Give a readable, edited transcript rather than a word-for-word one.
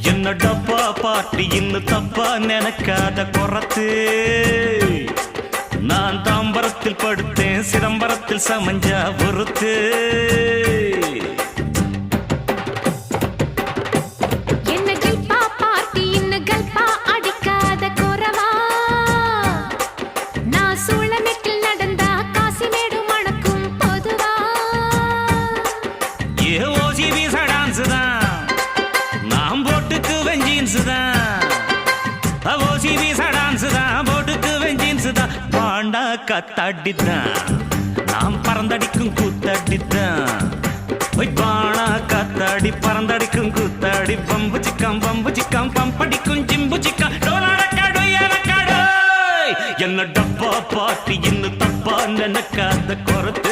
என்ன டப்பா பாட்டி இன்னும் தப்பா நினைக்காத குறத்து நான் தாம்பரத்தில் படுத்தேன் சிதம்பரத்தில் சமஞ்சா பொறுத்து கத்தாடிதான் நாம் பறந்தடிக்கும் கூத்தாடிதான் பானா காத்தாடி பறந்தடிக்கும் கூத்தாடி பம்பு சிக்கம் பம்படிக்கும் ஜிம்பு சிக்கம் என்ன டப்பா பாட்டி இன்னும் தப்பா நினைக்காத குறத்து